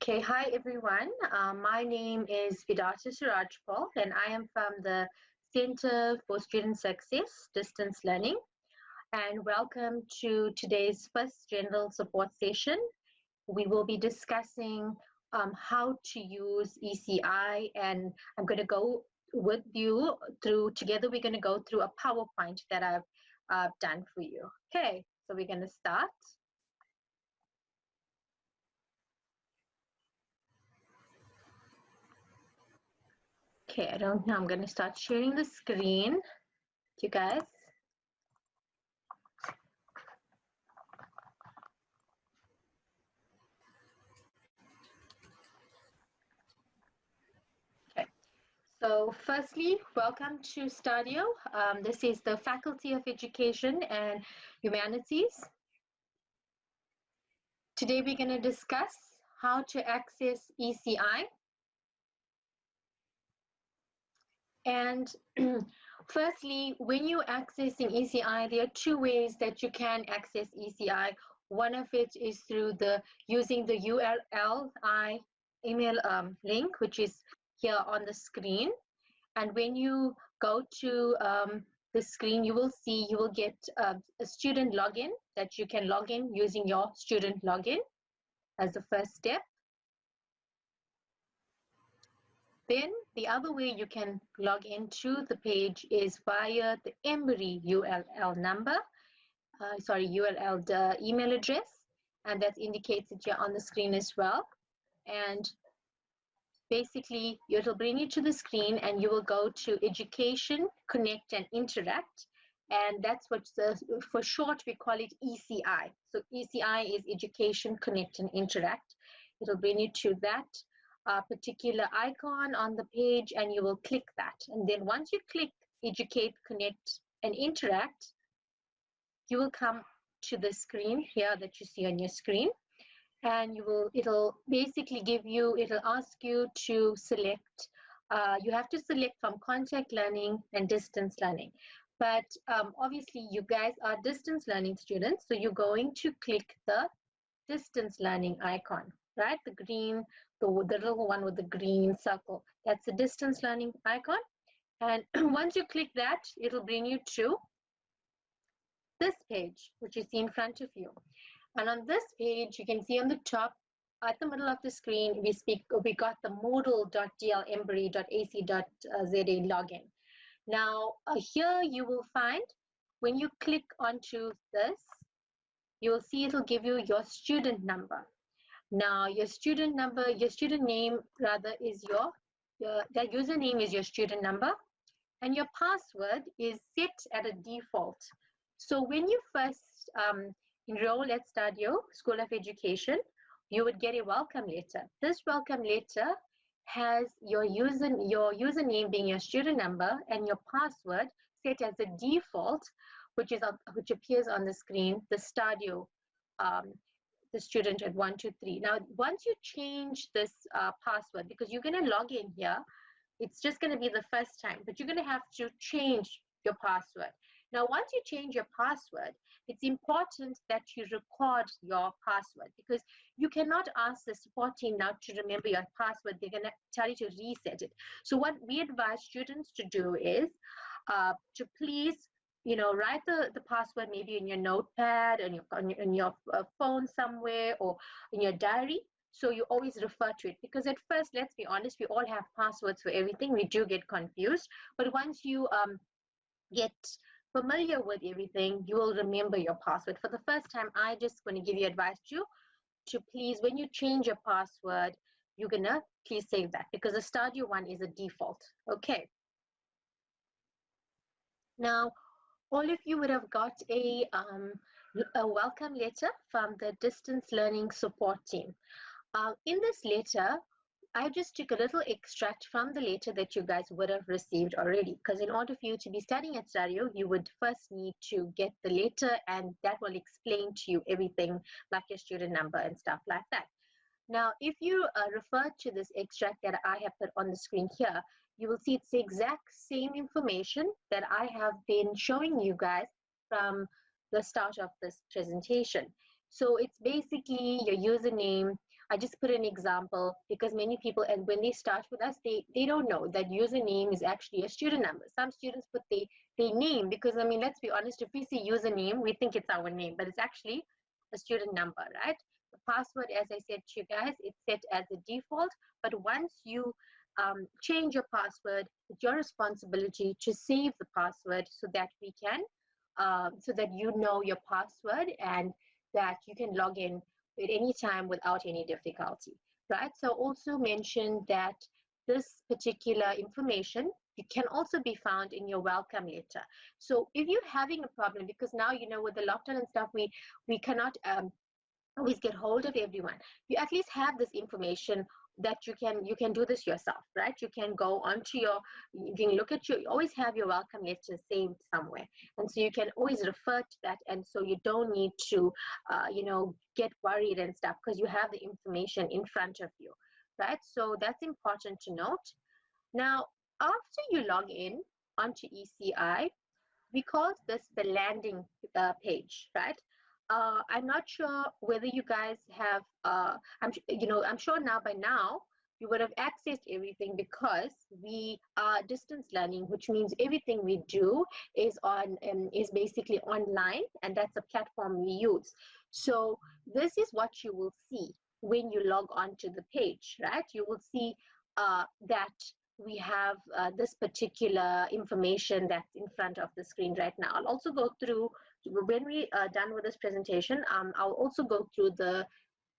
Okay, hi everyone. My name is Vidata Surajpal and I am from the Center for Student Success Distance Learning, and welcome to today's first general support session. We will be discussing how to use ECI, and I'm going to go with you through, together we're going to go through a PowerPoint that I've done for you. Okay, so we're going to start. Okay, I don't know. I'm going to start sharing the screen. You guys. Okay. So firstly, welcome to Stadio. This is the Faculty of Education and Humanities. Today we're going to discuss how to access ECI. And firstly, when you're accessing ECI, there are two ways that you can access ECI. One of it is through using the URL email link, which is here on the screen. And when you go to the screen, you will get a student login that you can log in using your student login as the first step. Then the other way you can log into the page is via the Embry URL number, the email address, and that's indicated here on the screen as well. And basically, it'll bring you to the screen and you will go to Education, Connect and Interact. And that's for short, we call it ECI. So ECI is Education, Connect and Interact. It'll bring you to that particular icon on the page and you will click that. And then once you click Educate, Connect and Interact, you will come to the screen here that you see on your screen. And it'll basically it'll ask you to select, you have to select from contact learning and distance learning. But obviously you guys are distance learning students, so you're going to click the distance learning icon, right? The green, the little one with the green circle, that's the distance learning icon. And once you click that, it'll bring you to this page, which is in front of you. And on this page, you can see on the top, at the middle of the screen, we got the modal.dlembry.ac.za login. Now, here you will find, when you click onto this, you will see it'll give you your student number. Now, your student name rather is that username is your student number, and your password is set at a default. So when you first enroll at Stadio School of Education, you would get a welcome letter. This welcome letter has your username being your student number and your password set as a default, which appears on the screen, the Stadio, the student at 123. Now, once you change this password, because you're going to log in here, it's just going to be the first time, but you're going to have to change your password. Now, once you change your password, it's important that you record your password, because you cannot ask the support team now to remember your password. They're going to tell you to reset it. So what we advise students to do is to please, write the password maybe in your notepad, on your phone somewhere, or in your diary. So you always refer to it, because at first, let's be honest, we all have passwords for everything. We do get confused. But once you get familiar with everything, you will remember your password. For the first time, I just going to give you advice to please, when you change your password, you're going to please save that, because the Stadio one is a default. Okay. Now, all of you would have got a welcome letter from the distance learning support team. In this letter, I just took a little extract from the letter that you guys would have received already, because in order for you to be studying at Stadio, you would first need to get the letter, and that will explain to you everything like your student number and stuff like that. Now, if you refer to this extract that I have put on the screen here, you will see it's the exact same information that I have been showing you guys from the start of this presentation. So it's basically your username. I just put an example because many people, and when they start with us, they don't know that username is actually a student number. Some students put their name because, I mean, let's be honest, if we see username, we think it's our name, but it's actually a student number, right? The password, as I said to you guys, it's set as a default, but once you change your password, it's your responsibility to save the password so that we can, so that you know your password and that you can log in at any time without any difficulty, right? So also mention that this particular information it can also be found in your welcome letter. So if you're having a problem, because now you know with the lockdown and stuff, we cannot always get hold of everyone. You at least have this information that you can do this yourself, right? You can go onto your, you can look at your, you always have your welcome letter saved somewhere, and so you can always refer to that, and so you don't need to get worried and stuff because you have the information in front of you, right? So that's important to note. Now, after you log in onto ECI, we call this the landing page, right? I'm not sure whether you guys have, I'm sure now by now you would have accessed everything because we are distance learning, which means everything we do is basically online, and that's a platform we use. So this is what you will see when you log on to the page, right? You will see that we have this particular information that's in front of the screen right now. I'll also go through, when we are done with this presentation, I'll also go through the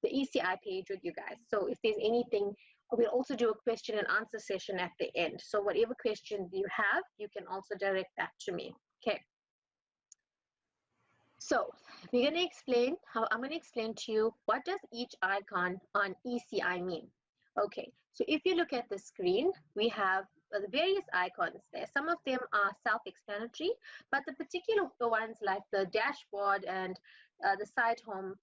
ECI page with you guys. So if there's anything, we'll also do a question and answer session at the end. So whatever questions you have, you can also direct that to me. Okay. So we're going to explain how I'm going to explain to you what does each icon on ECI mean. Okay, so if you look at the screen, we have the various icons there. Some of them are self-explanatory, but the particular ones like the dashboard and the site home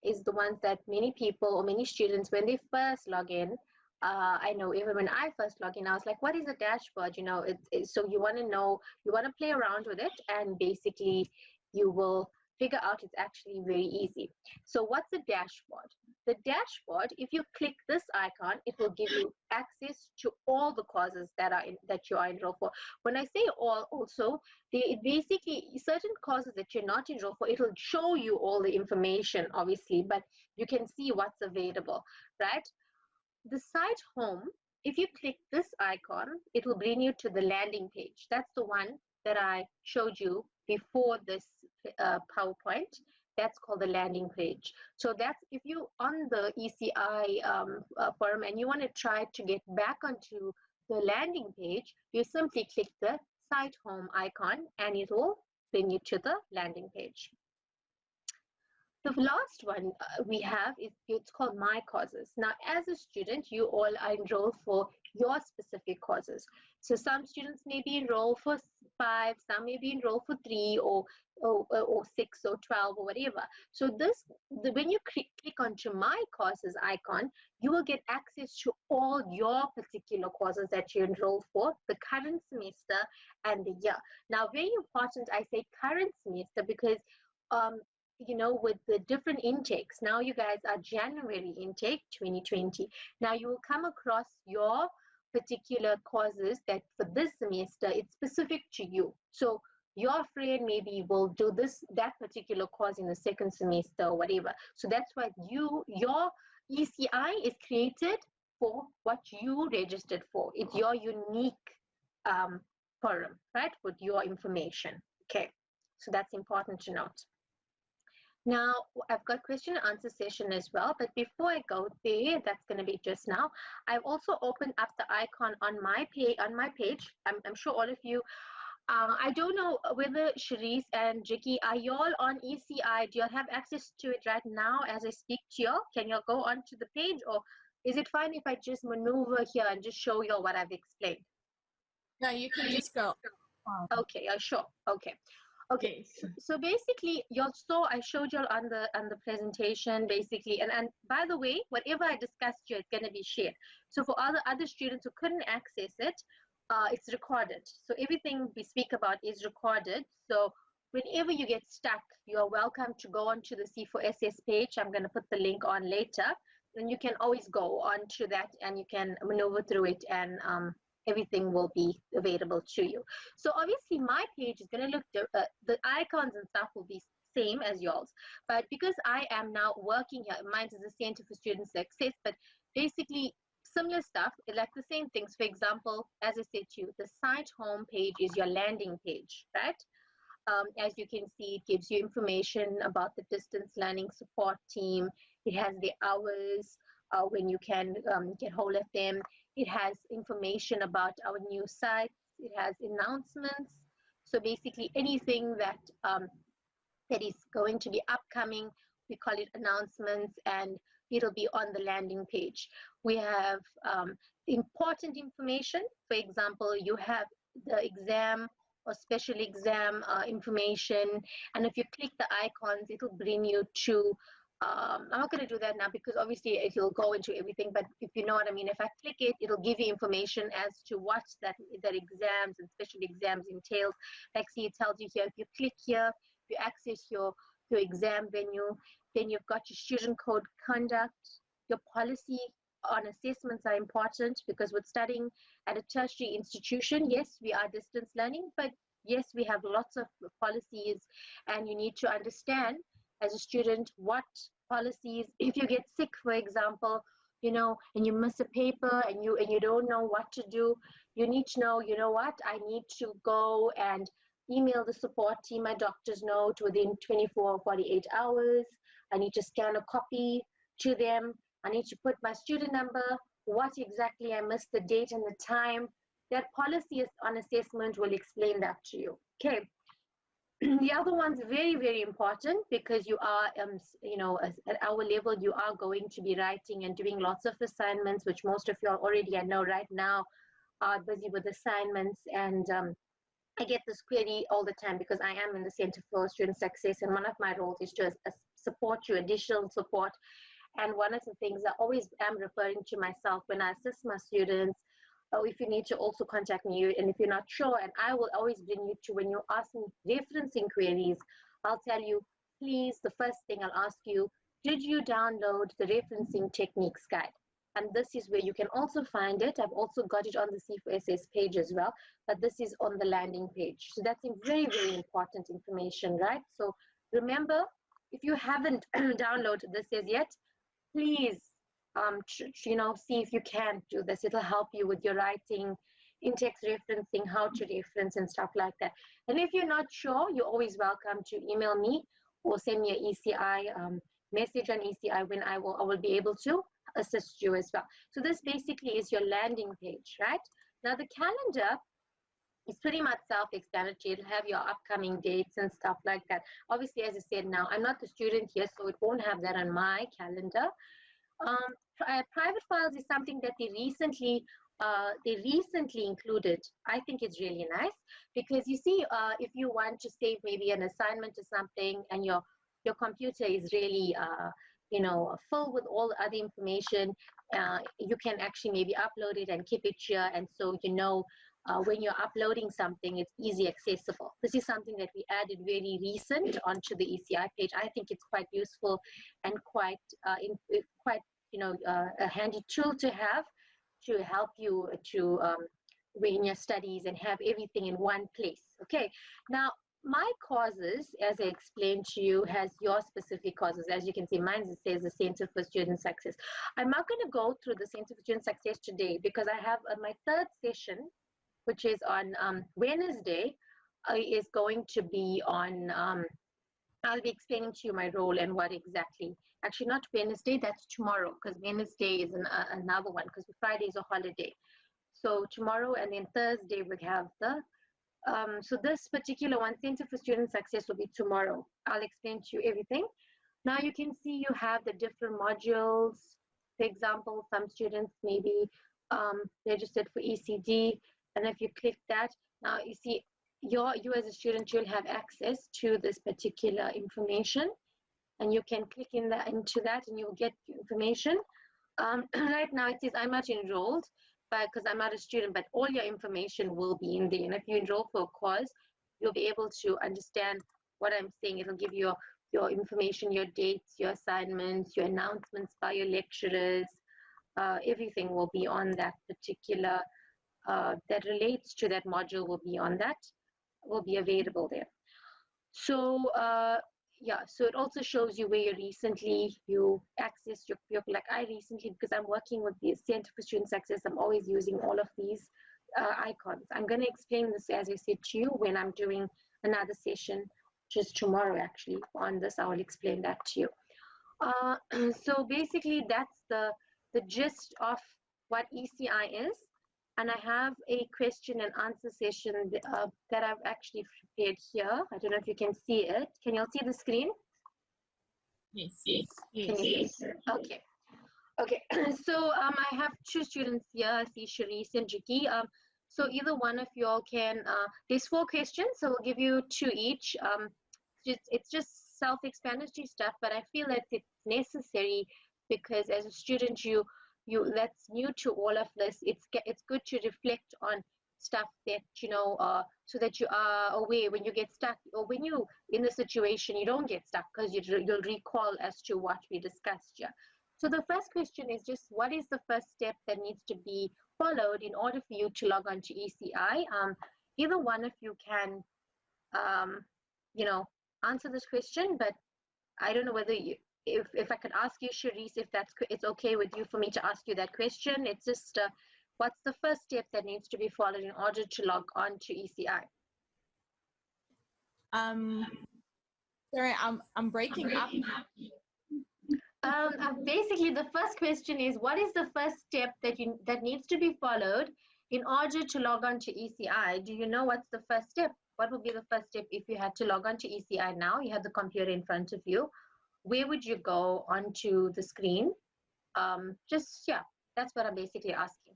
is the ones that many people or many students, when they first log in, I know even when I first log in, I was like, what is a dashboard? You know, so you want to know, you want to play around with it, and basically you will figure out it's actually very easy. So what's a dashboard? The dashboard, if you click this icon, it will give you access to all the courses that you are enrolled for. When I say all, also, basically certain courses that you're not enrolled for, it will show you all the information, obviously, but you can see what's available, right? The site home, if you click this icon, it will bring you to the landing page. That's the one that I showed you before this PowerPoint. That's called the landing page. So that's if you on the ECI forum and you want to try to get back onto the landing page, you simply click the site home icon and it will bring you to the landing page. The last one we have is, it's called My Courses. Now, as a student, you all are enrolled for your specific courses. So some students may be enrolled for 5, some may be enrolled for 3 or 6 or 12 or whatever. So when you click onto My Courses icon, you will get access to all your particular courses that you enrolled for, the current semester and the year. Now, very important, I say current semester because with the different intakes, now you guys are January intake 2020. Now you will come across your particular courses that for this semester, it's specific to you. So your friend maybe will do that particular course in the second semester or whatever. So that's why your ECI is created for what you registered for. It's your unique forum, right, with your information. Okay, so that's important to note. Now, I've got question and answer session as well, but before I go there, that's going to be just now. I've also opened up the icon on my page. I'm sure all of you, I don't know whether Sharice and Jackie, are y'all on ECI? Do y'all have access to it right now as I speak to y'all? Can y'all go onto the page, or is it fine if I just maneuver here and just show y'all what I've explained? No, you can just go. Okay, sure. Okay, so basically, I showed you on the presentation, basically, and by the way, whatever I discussed here is going to be shared. So for other students who couldn't access it, it's recorded. So everything we speak about is recorded. So whenever you get stuck, you are welcome to go onto the C4SS page. I'm going to put the link on later. and you can always go onto that and you can maneuver through it, and everything will be available to you. So obviously my page is going to look, the icons and stuff will be same as yours, but because I am now working here, mine is the Center for Student Success, but basically similar stuff, like the same things. For example, as I said to you, the site home page is your landing page, right? As you can see, it gives you information about the distance learning support team. It has the hours when you can get hold of them. It has information about our new sites. It has announcements. So basically anything that that is going to be upcoming, we call it announcements, and it'll be on the landing page. We have important information. For example, you have the exam or special exam information, and if you click the icons, it'll bring you to I'm not going to do that now because obviously it'll go into everything, but if you know what I mean, if I click it, it'll give you information as to what that exams and special exams entails. Like see, it tells you here, if you click here, you access your exam venue, then you've got your student code conduct, your policy on assessments are important because with studying at a tertiary institution, yes, we are distance learning, but yes, we have lots of policies, and you need to understand as a student what policies, if you get sick, for example, and you miss a paper and you don't know what to do, you need to know, you know what, I need to go and email the support team my doctor's note within 24 or 48 hours. I need to scan a copy to them. I need to put my student number, what exactly I missed, the date and the time. That policy on assessment will explain that to you. Okay. The other one's very, very important because you are, at our level, you are going to be writing and doing lots of assignments, which most of you are already, I know right now, are busy with assignments. And I get this query all the time because I am in the Center for Student Success, and one of my roles is to support you, additional support. And one of the things I always am referring to myself when I assist my students, if you need to also contact me, and if you're not sure, and I will always bring you to, when you ask me referencing queries, I'll tell you, please, the first thing I'll ask you, did you download the referencing techniques guide? And this is where you can also find it. I've also got it on the C4SS page as well, but this is on the landing page. So that's very, very important information, right? So remember, if you haven't downloaded this as yet, please, see if you can do this. It'll help you with your writing, in-text referencing, how to reference and stuff like that. And if you're not sure, you're always welcome to email me or send me an ECI message on ECI when I will be able to assist you as well. So this basically is your landing page, right? Now the calendar is pretty much self-explanatory. It'll have your upcoming dates and stuff like that. Obviously, as I said, now I'm not the student here, so it won't have that on my calendar. Private files is something that they recently included. I think it's really nice because you see, if you want to save maybe an assignment or something, and your computer is really full with all the other information, you can actually maybe upload it and keep it here, and so when you're uploading something, it's easy accessible. This is something that we added very recent onto the ECI page. I think it's quite useful and quite a handy tool to have to help you to in your studies and have everything in one place. Okay, now my courses, as I explained to you, has your specific courses. As you can see, mine says the Center for Student Success. I'm not going to go through the Center for Student Success today because I have my third session, which is on Wednesday, is going to be on, I'll be explaining to you my role and what exactly. Actually, not Wednesday, that's tomorrow, because Wednesday is another one, because Friday is a holiday. So tomorrow and then Thursday we have the, so this particular one, Center for Student Success, will be tomorrow. I'll explain to you everything. Now you can see you have the different modules. For example, some students may be registered for ECD, and if you click that, now you see you as a student, you'll have access to this particular information, and you can click into that and you'll get information. Right now it says I'm not enrolled because I'm not a student, but all your information will be in there. And if you enroll for a course, you'll be able to understand what I'm saying. It'll give you your information, your dates, your assignments, your announcements by your lecturers. Everything will be on that particular, that relates to that module will be on that, will be available there. So yeah, so it also shows you where you access like I recently, because I'm working with the Center for Student Success, I'm always using all of these icons. I'm going to explain this, as I said to you, when I'm doing another session just tomorrow actually on this. I will explain that to you. So basically that's the gist of what ECI is. And I have a question and answer session that I've actually prepared here. I don't know if you can see it. Can you all see the screen? Yes. Can you see it? Okay. Okay. So I have two students here. I see Sharice and Jiki. So either one of you all can, there's 4 questions, so we'll give you 2 each. It's just self-explanatory stuff, but I feel that it's necessary because as a student, you that's new to all of this. It's good to reflect on stuff that so that you are aware when you get stuck, or when you in the situation you don't get stuck, because you'll recall as to what we discussed here. So the first question is just, what is the first step that needs to be followed in order for you to log on to ECI? Either one of you can answer this question, but I don't know whether if I could ask you, Sharice, if it's okay with you for me to ask you that question. It's just, what's the first step that needs to be followed in order to log on to ECI? Sorry, I'm breaking up. Basically, the first question is, what is the first step that needs to be followed in order to log on to ECI? Do you know what's the first step? What would be the first step if you had to log on to ECI now? You have the computer in front of you. Where would you go onto the screen? Yeah, that's what I'm basically asking.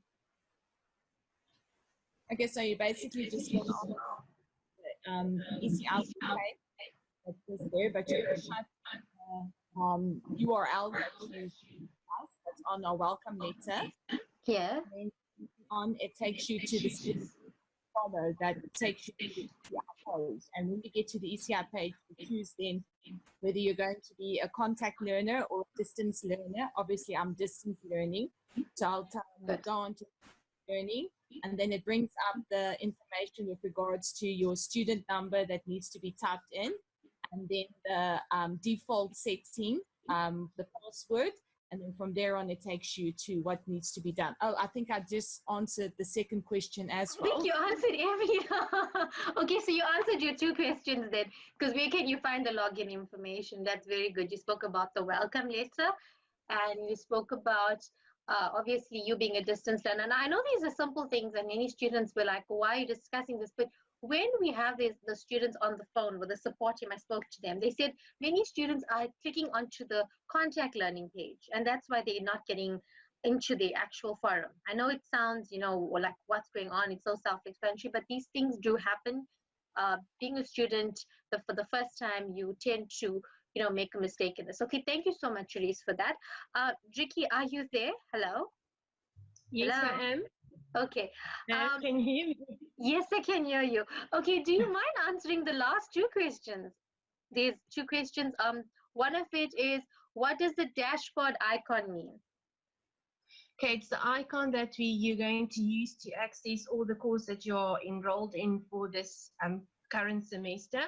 Okay, so you basically just go on ECI page that's there, but you type URL that you have that's on our welcome letter. Yeah. And then it takes you to the follow that takes you to the ECI page. And when you get to the ECI page, you choose then whether you're going to be a contact learner or distance learner. Obviously, I'm distance learning, so I'll go on to learning, and then it brings up the information with regards to your student number that needs to be typed in, and then the default setting, the password, and then from there on it takes you to what needs to be done. Oh, I think I just answered the second question as well. I think you answered every okay, so you answered your 2 questions then, because where can you find the login information? That's very good. You spoke about the welcome letter, and you spoke about obviously you being a distance learner. And I know these are simple things, and many students were like, why are you discussing this? But when we have the students on the phone with the support team, I spoke to them, they said many students are clicking onto the contact learning page, and that's why they're not getting into the actual forum. I know it sounds, like what's going on, it's so self-explanatory, but these things do happen. Being a student for the first time, you tend to make a mistake in this. Okay, thank you so much, Reese, for that. Ricky, are you there? Hello? Yes, Hello? I am. Okay. Can you hear me? Yes, I can hear you. Okay, do you mind answering the last 2 questions? There's 2 questions. One of it is, what does the dashboard icon mean? Okay, it's the icon that you're going to use to access all the course that you're enrolled in for this current semester,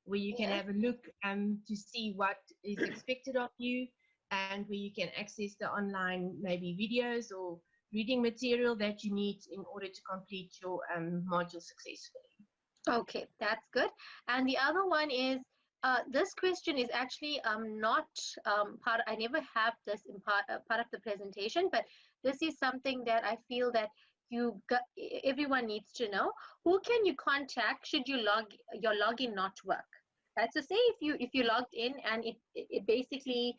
where you can have a look to see what is expected of you, and where you can access the online maybe videos or reading material that you need in order to complete your module successfully. Okay, that's good. And the other one is, this question is actually not I never have this in part of the presentation, but this is something that I feel that everyone needs to know. Who can you contact should your login not work? Right. So say if you logged in and it basically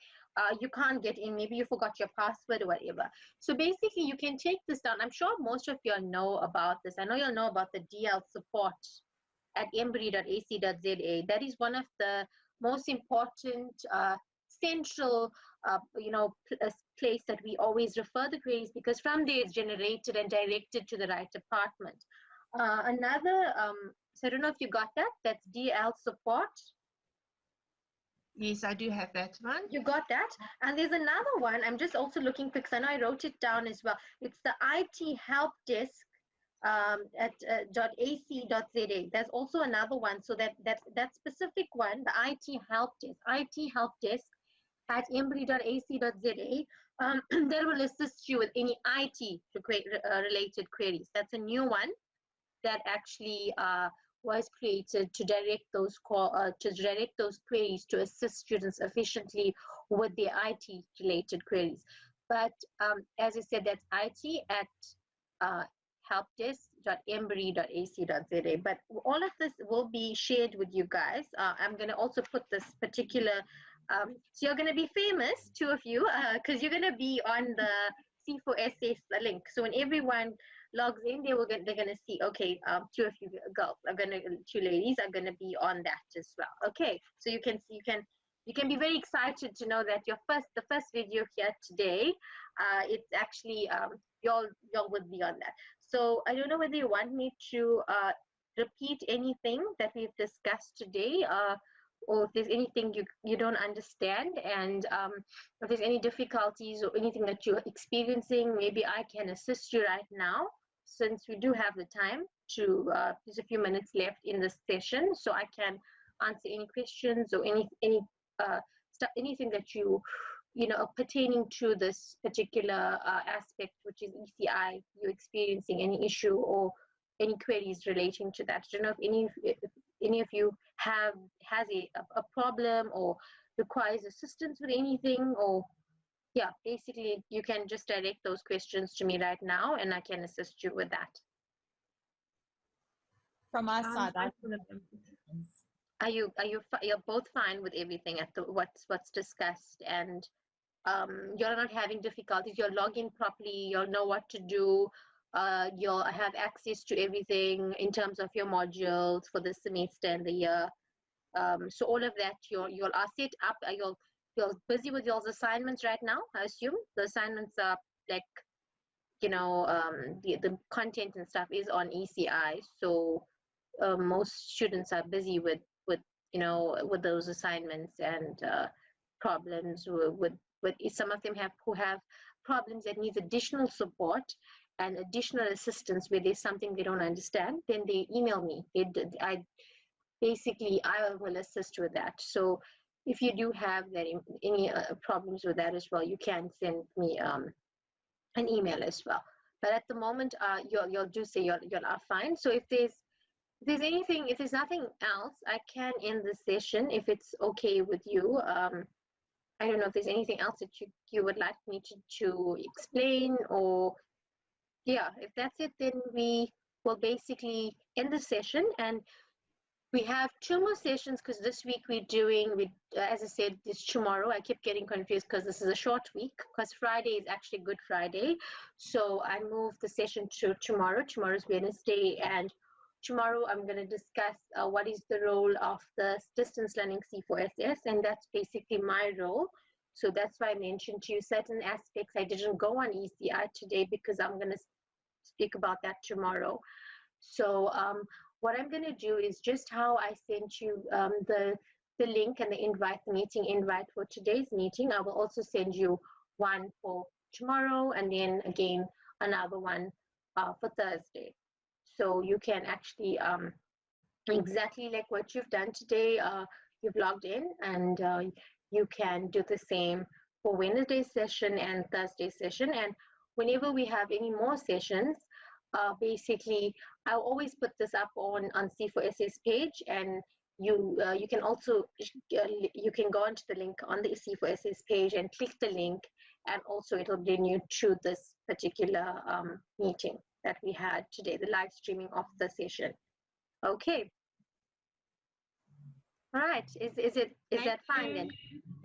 you can't get in, maybe you forgot your password or whatever. So basically you can take this down. I'm sure most of you know about this. I know you'll know about the DL support at embry.ac.za. That is one of the most important central place that we always refer the queries, because from there it's generated and directed to the right department. Another so I don't know if you got that. That's DL support. Yes, I do have that one. You got that? And there's another one. I'm just also looking because I know I wrote it down as well. It's the IT help desk at .ac.za. There's also another one. So that specific one, the IT help desk at embry.ac.za, that will assist you with any IT related queries. That's a new one that actually was created to direct those queries to assist students efficiently with their IT related queries. But as I said, that's IT at helpdesk.embry.ac.za. But all of this will be shared with you guys. I'm going to also put this particular, so you're going to be famous, two of you, because you're going to be on the C4SS link. So when everyone logs in, they're going to see, okay, two of you girls are going to, two ladies are going to be on that as well. Okay, so you can be very excited to know that the first video here today, it's actually y'all would be on that. So I don't know whether you want me to repeat anything that we've discussed today, or if there's anything you don't understand, and if there's any difficulties or anything that you're experiencing, maybe I can assist you right now, since we do have the time to, there's a few minutes left in this session, so I can answer any questions or anything that you know, pertaining to this particular aspect, which is ECI, you're experiencing any issue or any queries relating to that. I don't know if any of you has a problem or requires assistance with anything, or yeah, basically you can just direct those questions to me right now and I can assist you with that. From our side, you're both fine with everything at what's discussed, and you're not having difficulties, you'll log in properly, you'll know what to do, you'll have access to everything in terms of your modules for the semester and the year. So all of that you'll are set up. You're busy with your assignments right now, I assume. The assignments are like, you know, the content and stuff is on ECI, so most students are busy with you know, with those assignments and problems with some of them who have problems that needs additional support and additional assistance where there's something they don't understand, then they email me. I will assist with that. So if you do have any problems with that as well, you can send me an email as well. But at the moment, you'll do say you'll are fine. So if there's nothing else, I can end the session if it's okay with you. I don't know if there's anything else that you would like me to explain, or yeah, if that's it, then we will basically end the session. And we have 2 more sessions because this week as I said, it's tomorrow. I keep getting confused because this is a short week, because Friday is actually Good Friday. So I moved the session to tomorrow. Tomorrow's Wednesday, and tomorrow I'm going to discuss what is the role of the distance learning C4SS, and that's basically my role. So that's why I mentioned to you certain aspects. I didn't go on ECI today because I'm going to speak about that tomorrow. So what I'm going to do is just how I sent you the link and the meeting invite for today's meeting. I will also send you one for tomorrow, and then again another one for Thursday. So you can actually, exactly like what you've done today, you've logged in, and you can do the same for Wednesday's session and Thursday's session. And whenever we have any more sessions, basically, I'll always put this up on C4SS page, and you can also you can go onto the link on the C4SS page and click the link, and also it'll bring you to this particular meeting that we had today, the live streaming of the session. Okay. All right. Is that fine then?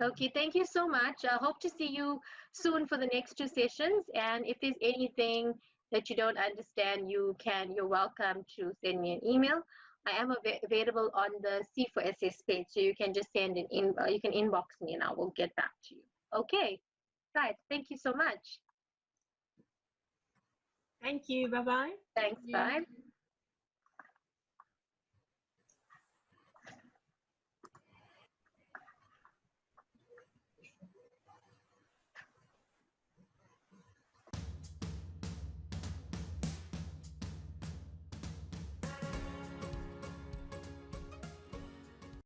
Okay. Thank you so much. I hope to see you soon for the next 2 sessions. And if there's anything that you don't understand, you're welcome to send me an email. I am available on the C4SS page, so you can just send you can inbox me and I will get back to you. Okay. Right. Thank you so much. Thank you. Bye-bye. Thanks. Bye.